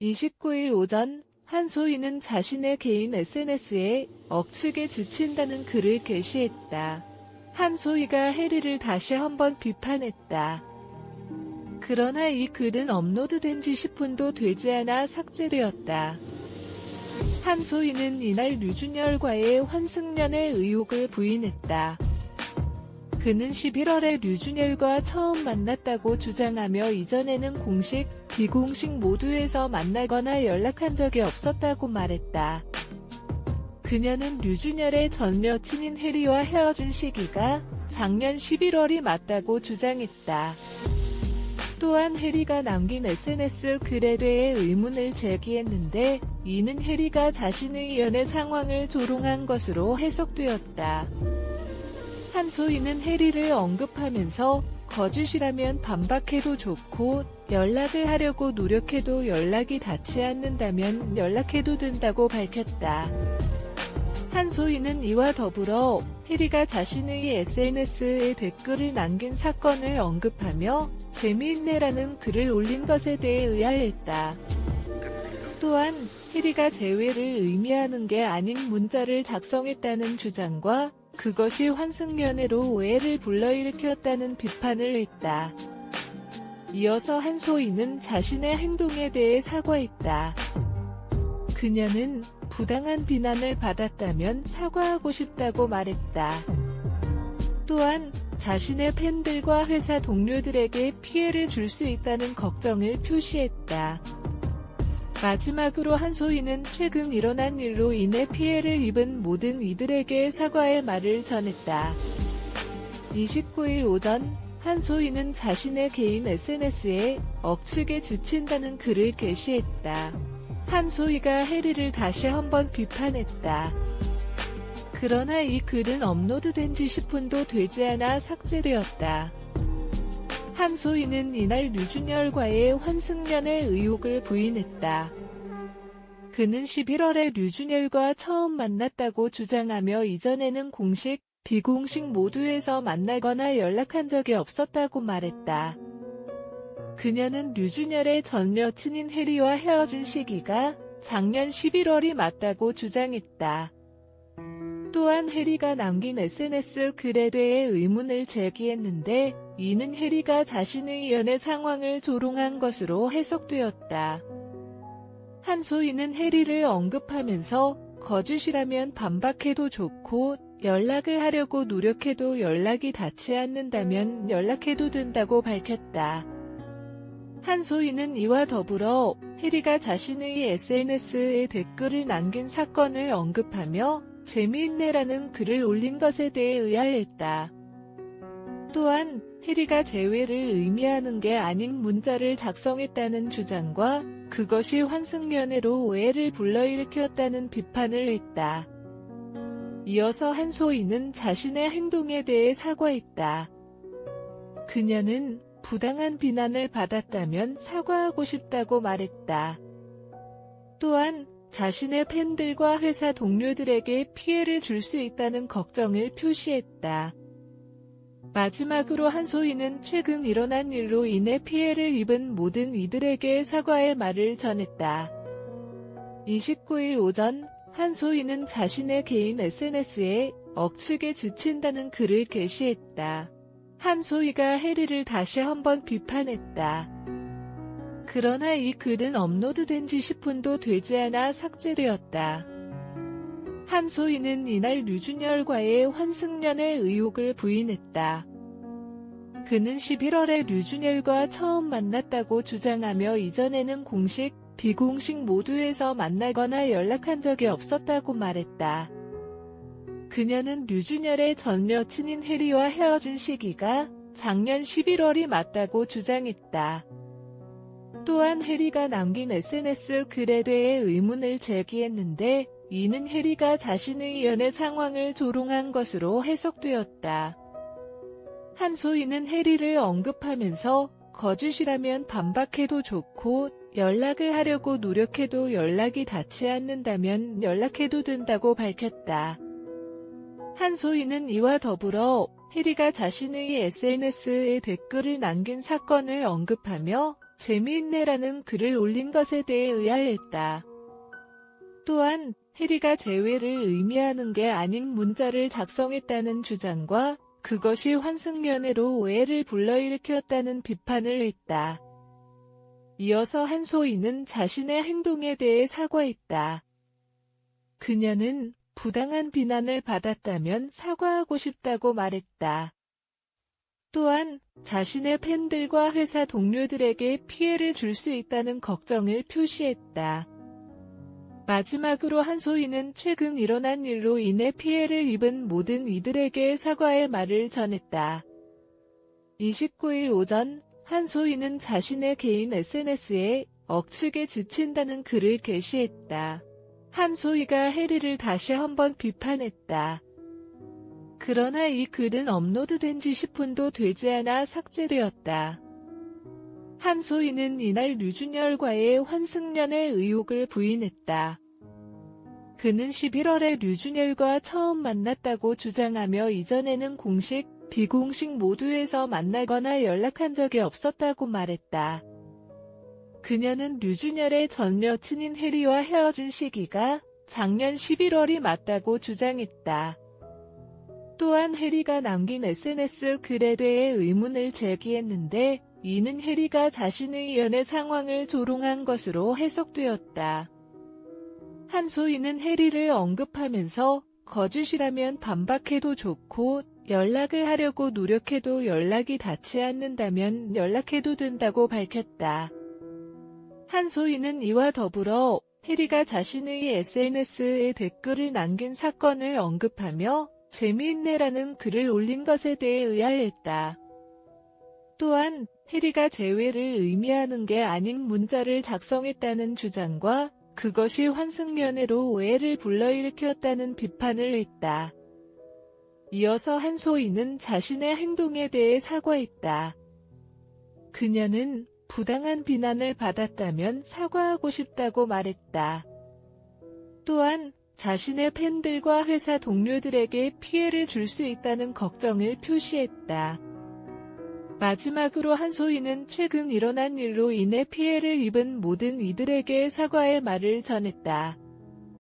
29일 오전 한소희는 자신의 개인 SNS에 억측에 지친다는 글을 게시했다. 한소희가 해리를 다시 한번 비판했다. 그러나 이 글은 업로드된 지 10분도 되지 않아 삭제되었다. 한소희는 이날 류준열과의 환승연애 의혹을 부인했다. 그는 11월에 류준열과 처음 만났다고 주장하며 이전에는 공식, 비공식 모두에서 만나거나 연락한 적이 없었다고 말했다. 그녀는 류준열의 전 여친인 해리와 헤어진 시기가 작년 11월이 맞다고 주장했다. 또한 해리가 남긴 SNS 글에 대해 의문을 제기했는데 이는 해리가 자신의 연애 상황을 조롱한 것으로 해석되었다. 한소희는 해리를 언급하면서 거짓이라면 반박해도 좋고 연락을 하려고 노력해도 연락이 닿지 않는다면 연락해도 된다고 밝혔다. 한소희는 이와 더불어 해리가 자신의 SNS에 댓글을 남긴 사건을 언급하며 재미있네라는 글을 올린 것에 대해 의아했다. 또한 해리가 재회를 의미하는 게 아닌 문자를 작성했다는 주장과 그것이 환승연애로 오해를 불러일으켰다는 비판을 했다. 이어서 한소희는 자신의 행동에 대해 사과했다. 그녀는 부당한 비난을 받았다면 사과하고 싶다고 말했다. 또한 자신의 팬들과 회사 동료들에게 피해를 줄 수 있다는 걱정을 표시했다. 마지막으로 한소희는 최근 일어난 일로 인해 피해를 입은 모든 이들에게 사과의 말을 전했다. 29일 오전 한소희는 자신의 개인 SNS에 억측에 지친다는 글을 게시했다. 한소희가 해리를 다시 한번 비판했다. 그러나 이 글은 업로드된 지 10분도 되지 않아 삭제되었다. 한소희는 이날 류준열과의 환승연애 의혹을 부인했다. 그는 11월에 류준열과 처음 만났다고 주장하며 이전에는 공식, 비공식 모두에서 만나거나 연락한 적이 없었다고 말했다. 그녀는 류준열의 전 여친인 해리와 헤어진 시기가 작년 11월이 맞다고 주장했다. 또한 해리가 남긴 SNS 글에 대해 의문을 제기했는데 이는 해리가 자신의 연애 상황을 조롱한 것으로 해석되었다. 한소희는 해리를 언급하면서 거짓이라면 반박해도 좋고 연락을 하려고 노력해도 연락이 닿지 않는다면 연락해도 된다고 밝혔다. 한소희는 이와 더불어 해리가 자신의 SNS에 댓글을 남긴 사건을 언급하며 재미있네라는 글을 올린 것에 대해 의아했다. 또한 해리가 재회를 의미하는 게 아닌 문자를 작성했다는 주장과 그것이 환승연애로 오해를 불러일으켰다는 비판을 했다. 이어서 한소희는 자신의 행동에 대해 사과했다. 그녀는 부당한 비난을 받았다면 사과하고 싶다고 말했다. 또한 자신의 팬들과 회사 동료들에게 피해를 줄 수 있다는 걱정을 표시했다. 마지막으로 한소희는 최근 일어난 일로 인해 피해를 입은 모든 이들에게 사과의 말을 전했다. 29일 오전 한소희는 자신의 개인 SNS에 억측에 지친다는 글을 게시했다. 한소희가 해리를 다시 한번 비판했다. 그러나 이 글은 업로드된 지 10분도 되지 않아 삭제되었다. 한소희는 이날 류준열과의 환승연애 의혹을 부인했다. 그는 11월에 류준열과 처음 만났다고 주장하며 이전에는 공식, 비공식 모두에서 만나거나 연락한 적이 없었다고 말했다. 그녀는 류준열의 전 여친인 해리와 헤어진 시기가 작년 11월이 맞다고 주장했다. 또한 해리가 남긴 SNS 글에 대해 의문을 제기했는데 이는 해리가 자신의 연애 상황을 조롱한 것으로 해석되었다. 한소희는 해리를 언급하면서 거짓이라면 반박해도 좋고 연락을 하려고 노력해도 연락이 닿지 않는다면 연락해도 된다고 밝혔다. 한소희는 이와 더불어 해리가 자신의 SNS에 댓글을 남긴 사건을 언급하며 재미있네라는 글을 올린 것에 대해 의아해했다. 또한 해리가 재회를 의미하는 게 아닌 문자를 작성했다는 주장과 그것이 환승연애로 오해를 불러일으켰다는 비판을 했다. 이어서 한소희는 자신의 행동에 대해 사과했다. 그녀는 부당한 비난을 받았다면 사과하고 싶다고 말했다. 또한 자신의 팬들과 회사 동료들에게 피해를 줄 수 있다는 걱정을 표시했다. 마지막으로 한소희는 최근 일어난 일로 인해 피해를 입은 모든 이들에게 사과의 말을 전했다. 29일 오전 한소희는 자신의 개인 SNS에 억측에 지친다는 글을 게시했다. 한소희가 해리를 다시 한번 비판했다. 그러나 이 글은 업로드된 지 10분도 되지 않아 삭제되었다. 한소희는 이날 류준열과의 환승연애 의혹을 부인했다. 그는 11월에 류준열과 처음 만났다고 주장하며 이전에는 공식, 비공식 모두에서 만나거나 연락한 적이 없었다고 말했다. 그녀는 류준열의 전 여친인 해리와 헤어진 시기가 작년 11월이 맞다고 주장했다. 또한 해리가 남긴 SNS 글에 대해 의문을 제기했는데 이는 해리가 자신의 연애 상황을 조롱한 것으로 해석되었다. 한소희는 해리를 언급하면서 거짓이라면 반박해도 좋고 연락을 하려고 노력해도 연락이 닿지 않는다면 연락해도 된다고 밝혔다. 한소희는 이와 더불어 해리가 자신의 SNS에 댓글을 남긴 사건을 언급하며 재미있네라는 글을 올린 것에 대해 의아해했다. 또한 해리가 재회를 의미하는 게 아닌 문자를 작성했다는 주장과 그것이 환승연애로 오해를 불러일으켰다는 비판을 했다. 이어서 한소희는 자신의 행동에 대해 사과했다. 그녀는 부당한 비난을 받았다면 사과하고 싶다고 말했다. 또한 자신의 팬들과 회사 동료들에게 피해를 줄 수 있다는 걱정을 표시했다. 마지막으로 한소희는 최근 일어난 일로 인해 피해를 입은 모든 이들에게 사과의 말을 전했다.